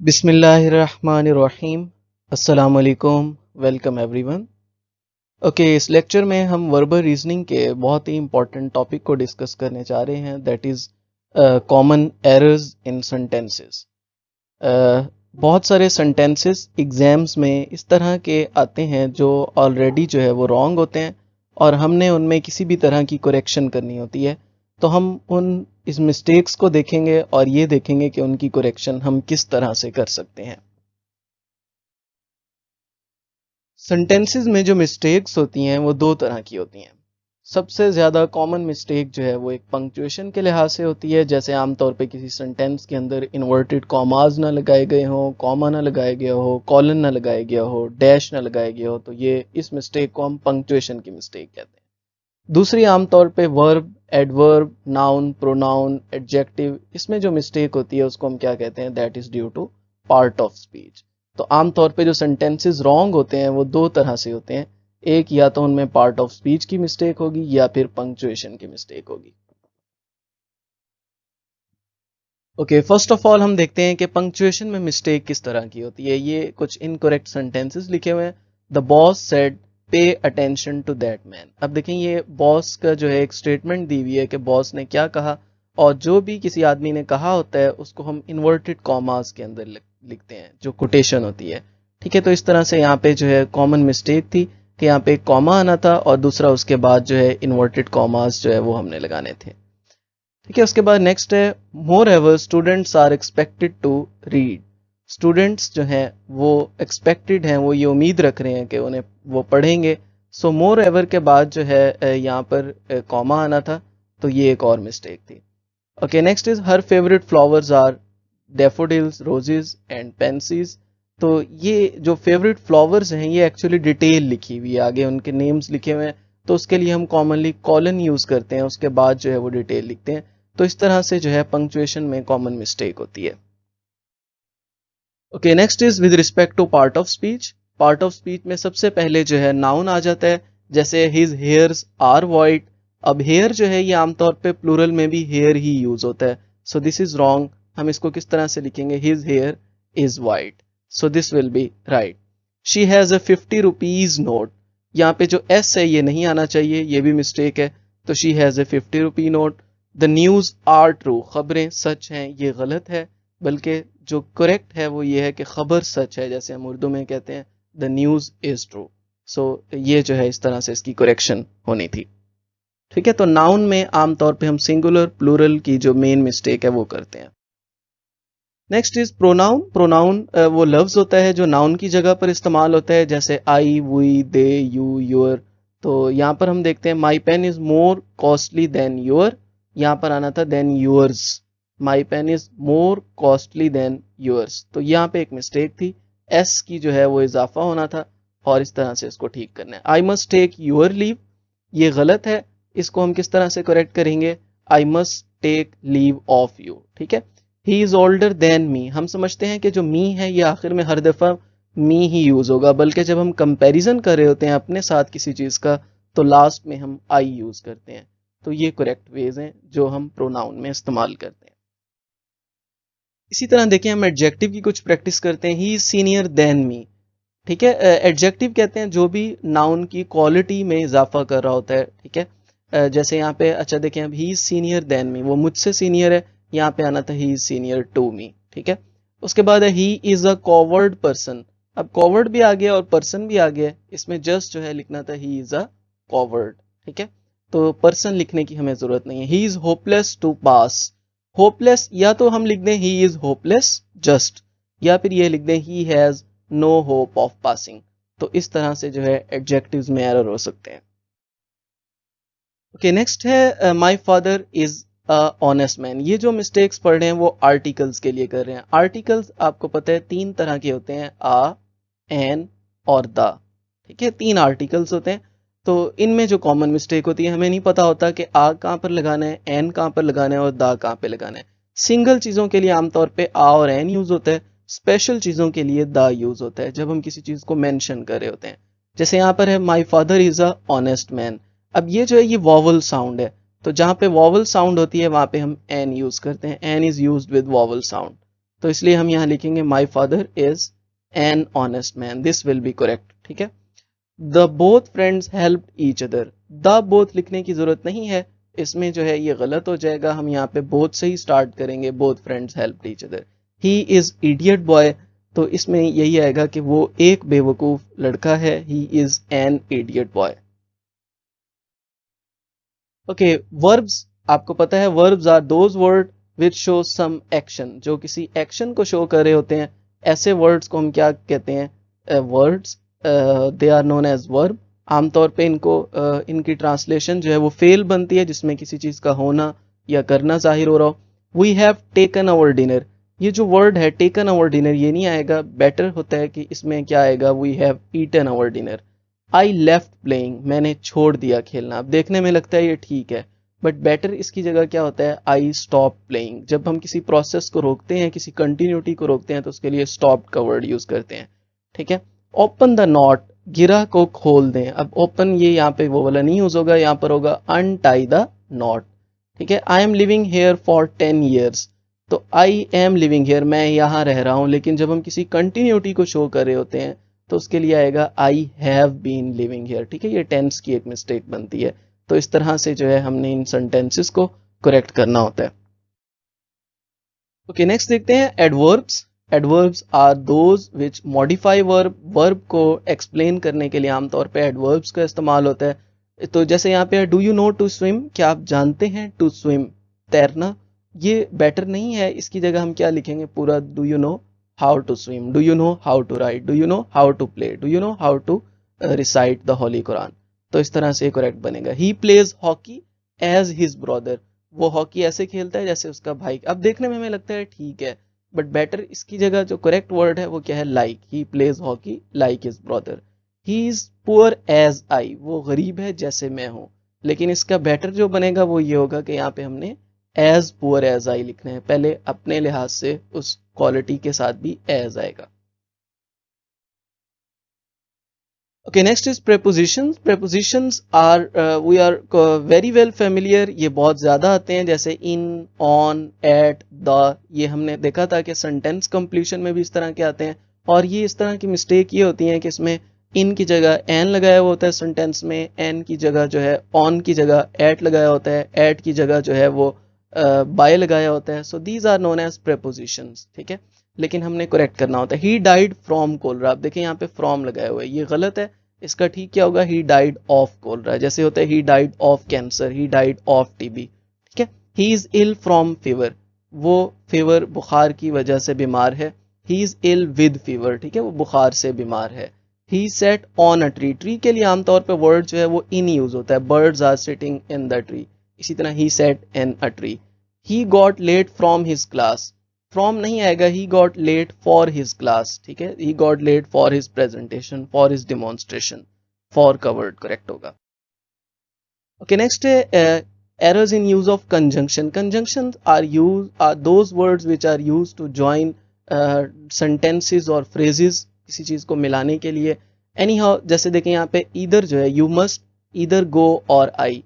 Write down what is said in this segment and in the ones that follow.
बिस्मिल्लाहिर्रहमानिर्रहीम। अस्सलाम वालेकुम। Welcome everyone. ओके, इस लेक्चर में हम वर्बल रीजनिंग के बहुत ही इंपॉर्टेंट टॉपिक को डिस्कस करने जा रहे हैं, that is common errors in sentences. बहुत सारे सेंटेंसेस एग्जाम्स में इस तरह के आते हैं जो ऑलरेडी जो है वो रॉन्ग होते हैं और हमने उनमें किसी भी तरह की करेक्शन करनी होती है। तो हम उन इस मिस्टेक्स को देखेंगे और ये देखेंगे कि उनकी करेक्शन हम किस तरह से कर सकते हैं। सेंटेंसेस में जो मिस्टेक्स होती हैं वो दो तरह की होती हैं। सबसे ज़्यादा कॉमन मिस्टेक जो है वो एक पंक्चुएशन के लिहाज से होती है, जैसे आमतौर पे किसी सेंटेंस के अंदर इन्वर्टेड कॉमाज ना लगाए गए हों, कॉमा ना लगाया गया हो, कॉलन ना लगाया गया हो, डैश ना लगाया गया हो, तो ये इस मिस्टेक को हम पंक्चुएशन की मिस्टेक कहते हैं। दूसरी आमतौर पे verb, adverb, noun, pronoun, adjective, इसमें जो मिस्टेक होती है उसको हम क्या कहते हैं, that is due to part of speech. तो आमतौर पे जो सेंटेंसेस रॉन्ग होते हैं वो दो तरह से होते हैं, एक या तो उनमें पार्ट ऑफ स्पीच की मिस्टेक होगी या फिर पंक्चुएशन की मिस्टेक होगी। ओके, फर्स्ट ऑफ ऑल हम देखते हैं कि पंक्चुएशन में मिस्टेक किस तरह की होती है। ये कुछ इनकरेक्ट सेंटेंसेस लिखे हुए हैं। The boss said pay attention to that man. अब देखें, ये बॉस का जो है एक स्टेटमेंट दी हुई है कि बॉस ने क्या कहा, और जो भी किसी आदमी ने कहा होता है उसको हम इन्वर्टेड कॉमास के अंदर लिखते हैं, जो कोटेशन होती है। ठीक है, तो इस तरह से यहाँ पे जो है कॉमन मिस्टेक थी कि यहाँ पे एक कॉमा आना था और दूसरा उसके बाद जो है इन्वर्टेड कॉमास जो है वो हमने लगाने थे। ठीक है, उसके बाद नेक्स्ट है moreover students are expected to read. Students जो हैं वो एक्सपेक्टेड हैं, वो ये उम्मीद रख रहे हैं कि उन्हें वो पढ़ेंगे। सो मोर एवर के बाद जो है यहाँ पर कॉमा आना था, तो ये एक और मिस्टेक थी। Okay, next is her favourite flowers are daffodils, roses and pansies. तो ये जो फेवरेट फ्लावर्स हैं ये एक्चुअली डिटेल लिखी हुई है, आगे उनके नेम्स लिखे हुए हैं, तो उसके लिए हम कॉमनली कॉलन यूज करते हैं, उसके बाद जो है वो डिटेल लिखते हैं। तो इस तरह से जो है पंक्चुएशन में कॉमन मिस्टेक होती है। Okay, next is with respect to part of speech. Part of speech में सबसे पहले जो है नाउन आ जाता है, जैसे हिज हेयर्स आर वाइट। अब हेयर जो है ये आमतौर पे प्लूरल में भी हेयर ही यूज होता है, सो दिस इज रॉन्ग। हम इसको किस तरह से लिखेंगे, his here is white, so this will B right. She has a 50 rupees note. यहाँ पे जो एस है ये नहीं आना चाहिए, ये भी मिस्टेक है, तो she has a 50 rupee note. The news are true, खबरें सच हैं, ये गलत है, बल्कि जो करेक्ट है वो ये है कि खबर सच है, जैसे हम उर्दू में कहते हैं द न्यूज इज ट्रू। सो ये जो है इस तरह से इसकी करेक्शन होनी थी। ठीक है, तो नाउन में आमतौर पे हम सिंगुलर प्लूरल की जो मेन मिस्टेक है वो करते हैं। Next is pronoun. प्रोनाउन वो लफ्ज होता है जो नाउन की जगह पर इस्तेमाल होता है, जैसे I, we, they, you, your. तो यहाँ पर हम देखते हैं my pen is more costly than your, यहाँ पर आना था than yours. My pen is more costly than yours, तो यहाँ पे एक मिस्टेक थी, एस की जो है वो इजाफा होना था, और इस तरह से इसको ठीक करना है। I must take your leave, ये गलत है, इसको हम किस तरह से करेक्ट करेंगे, I must take leave of you. ठीक है, he is older than me. हम समझते हैं कि जो मी है ये आखिर में हर दफा मी ही यूज होगा, बल्कि जब हम कंपैरिजन कर रहे होते हैं अपने साथ किसी चीज का, तो लास्ट में हम आई यूज करते हैं। तो ये करेक्ट वेज हैं जो हम प्रोनाउन में इस्तेमाल करते हैं। इसी तरह देखें, हम एडजेक्टिव की कुछ प्रैक्टिस करते हैं। ही इज सीनियर देन मी। ठीक है, एडजेक्टिव कहते हैं जो भी नाउन की क्वालिटी में इजाफा कर रहा होता है। ठीक है, जैसे यहाँ पे अच्छा देखें, अब he is senior than me, वो मुझसे सीनियर है, यहाँ पे आना था he is senior to me. ठीक है, उसके बाद है he is a coward person. अब कॉवर्ड भी आ गया और पर्सन भी आ गया, इसमें जस्ट जो है लिखना था ही इज अ कॉवर्ड। ठीक है, तो पर्सन लिखने की हमें जरूरत नहीं है। He is hopeless to pass. Hopeless या तो हम लिख दें ही इज होपलेस जस्ट, या फिर ये लिख दें he has no hope of passing. तो इस तरह से जो है एडजेक्टिव्स में एरर हो सकते हैं। ओके, नेक्स्ट है my father is a honest man. ये जो मिस्टेक्स पढ़ रहे हैं वो आर्टिकल्स के लिए कर रहे हैं। आर्टिकल्स आपको पता है तीन तरह के होते हैं, आ, एन और द। ठीक है, तीन आर्टिकल्स होते हैं। तो इनमें जो कॉमन मिस्टेक होती है, हमें नहीं पता होता कि आ कहाँ पर लगाना है, एन कहाँ पर लगाना है और द कहाँ पे लगाना है। सिंगल चीज़ों के लिए आमतौर पे आ और एन यूज होता है, स्पेशल चीज़ों के लिए द यूज होता है, जब हम किसी चीज़ को मेंशन कर रहे होते हैं। जैसे यहाँ पर है माई father is a honest man. अब ये जो है ये वॉवल साउंड है, तो जहाँ पे वॉवल साउंड होती है वहां पे हम एन यूज करते हैं, an is used with vowel sound. तो इसलिए हम यहाँ लिखेंगे my father is an honest man, this will be correct. ठीक है, the both friends helped each other, the both लिखने की जरूरत नहीं है, इसमें जो है ये गलत हो जाएगा, हम यहाँ पे बोथ से ही स्टार्ट करेंगे, both friends helped each other. He is idiot boy, तो इसमें यही आएगा कि वो एक बेवकूफ लड़का है, he is an idiot boy. Okay, verbs, आपको पता है verbs are those word which show some action, जो किसी एक्शन को शो कर रहे होते हैं, ऐसे वर्ड्स को हम क्या कहते हैं, words, they are known as verb. आमतौर पे इनको इनकी ट्रांसलेशन जो है वो फेल बनती है, जिसमें किसी चीज का होना या करना जाहिर हो रहा हो। We have taken our dinner, ये जो वर्ड है टेकन अवर डिनर ये नहीं आएगा, बेटर होता है कि इसमें क्या आएगा, we have eaten our dinner. I left playing, मैंने छोड़ दिया खेलना। अब देखने में लगता है ये ठीक है, बट बेटर इसकी जगह क्या होता है, आई स्टॉप प्लेइंग। जब हम किसी प्रोसेस को रोकते हैं, किसी कंटिन्यूटी को रोकते हैं, तो उसके लिए स्टॉप का वर्ड यूज करते हैं। ठीक है, ओपन द नॉट, गिरा को खोल दें। अब ओपन ये यहाँ पे वो वाला नहीं यूज होगा, यहाँ पर होगा अनटाई द नॉट। ठीक है, I am living here for 10 years, तो आई एम लिविंग हेयर, मैं यहाँ रह रहा हूँ, लेकिन जब हम किसी कंटिन्यूटी को शो कर रहे होते हैं तो उसके लिए आएगा I have been living here. ठीक है, ये टेंस की एक मिस्टेक बनती है, तो इस तरह से जो है हमने इन सेंटेंसेस को करेक्ट करना होता है। ओके, नेक्स्ट देखते हैं adverbs. Adverbs are those which modify verb, verb को एक्सप्लेन करने के लिए आमतौर पे एडवर्ब्स का इस्तेमाल होता है। तो जैसे यहाँ पे do you know to swim, क्या आप जानते हैं टू स्विम, तैरना, ये बेटर नहीं है, इसकी जगह हम क्या लिखेंगे पूरा, do you know how to swim, do you know how to ride, do you know how to play, do you know how to recite the holy Quran. तो इस तरह से करेक्ट बनेगा। He plays hockey as his brother, वो hockey ऐसे खेलता है जैसे उसका भाई। अब देखने में हमें लगता है ठीक है, बट बेटर इसकी जगह जो करेक्ट वर्ड है वो क्या है, like. He plays hockey like his brother. He is poor as I, वो गरीब है जैसे मैं हूं, लेकिन इसका बेटर जो बनेगा वो ये होगा कि यहाँ पे हमने एज पुअर एज आई लिखना है, पहले अपने लिहाज से उस क्वालिटी के साथ भी एज आएगा। Okay, next is prepositions. Prepositions are we are very well familiar, ये बहुत ज्यादा आते हैं, जैसे इन, ऑन, एट, द, ये हमने देखा था कि सेंटेंस कंप्लीशन में भी इस तरह के आते हैं। और ये इस तरह की मिस्टेक ये होती है कि इसमें इन की जगह एन लगाया हुआ होता है सेंटेंस में, एन की जगह जो है ऑन की जगह एट लगाया होता है, एट की जगह जो है वो बाय लगाया होता है। So these are known as prepositions। ठीक है, लेकिन हमने करेक्ट करना होता है। ही डाइड फ्रॉम कोलरा, आप देखें यहाँ पे फ्रॉम लगाया हुआ है, ये गलत है, इसका ठीक क्या होगा, ही डाइड ऑफ कोलरा, जैसे होता है he died of cancer, he died of TB. ठीक है, he is ill from fever, वो फीवर बुखार की वजह से बीमार है। He is ill with fever, ठीक है, वो बुखार से बीमार है। He sat on a tree, tree के लिए आमतौर पर वर्ड जो है वो इन यूज होता है, birds are sitting in the tree, इसी तरह ही sat in a tree. He got late from his class, from नहीं आएगा, he got late for his class. ठीक है, he got late for his presentation, for his demonstration, for का word correct होगा। Okay, next है errors in use of conjunction. Conjunction are those words which are use to join sentences और phrases, किसी चीज को मिलाने के लिए। एनी हाउ, जैसे देखें यहाँ पे इधर जो है, यू मस्ट इधर गो और आई,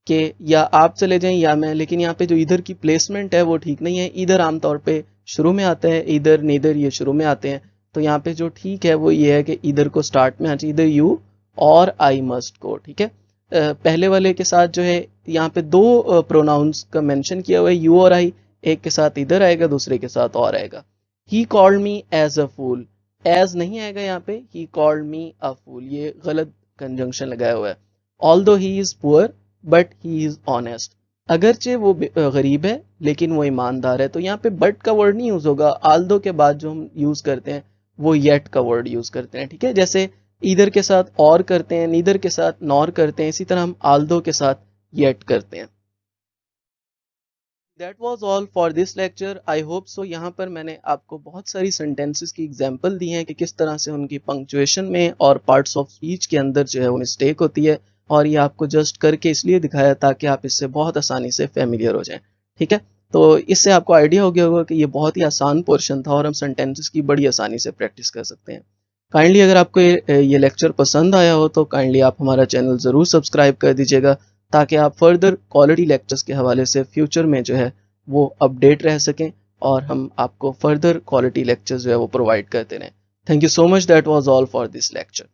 के या आप चले जाएं या मैं, लेकिन यहाँ पे जो इधर की प्लेसमेंट है वो ठीक नहीं है। इधर आमतौर पे शुरू में आते हैं, इधर नीदर ये शुरू में आते हैं, तो यहाँ पे जो ठीक है वो ये है कि इधर को स्टार्ट में आना चाहिए, इधर यू और आई मस्ट गो। ठीक है, पहले वाले के साथ जो है यहाँ पे दो प्रोनाउंस का मेंशन किया हुआ है, यू और आई, एक के साथ इधर आएगा, दूसरे के साथ और आएगा। He called me as a fool, as नहीं आएगा यहाँ पे, ही कॉल्ड मी अ फूल, ये गलत कंजंक्शन लगाया हुआ है। Although he is poor but he is honest, अगरचे वो गरीब है लेकिन वो ईमानदार है। तो यहाँ पे बट का वर्ड नहीं यूज होगा, आल्दो के बाद जो हम यूज करते हैं वो येट का वर्ड यूज करते हैं। ठीक है, जैसे इधर के साथ और करते हैं, नीदर के साथ नॉर करते हैं, इसी तरह हम आल्दो के साथ येट करते हैं। That was all for this lecture, I hope so. यहाँ पर मैंने आपको बहुत सारी सेंटेंसेस की एग्जाम्पल दी हैं कि किस तरह से उनकी पंक्चुएशन में और पार्ट्स ऑफ स्पीच के अंदर जो है वो मिस्टेक होती है, और ये आपको जस्ट करके इसलिए दिखाया ताकि आप इससे बहुत आसानी से फेमिलियर हो जाएं। ठीक है, तो इससे आपको आइडिया हो गया होगा कि ये बहुत ही आसान पोर्शन था और हम सेंटेंसेस की बड़ी आसानी से प्रैक्टिस कर सकते हैं। काइंडली अगर आपको ये लेक्चर पसंद आया हो तो काइंडली आप हमारा चैनल ज़रूर सब्सक्राइब कर दीजिएगा, ताकि आप फर्दर क्वालिटी लेक्चर्स के हवाले से फ्यूचर में जो है वो अपडेट रह सकें। और हम आपको फर्दर क्वालिटी लेक्चर्स जो है वो प्रोवाइड करते रहें। Thank you so much, that was all for this lecture.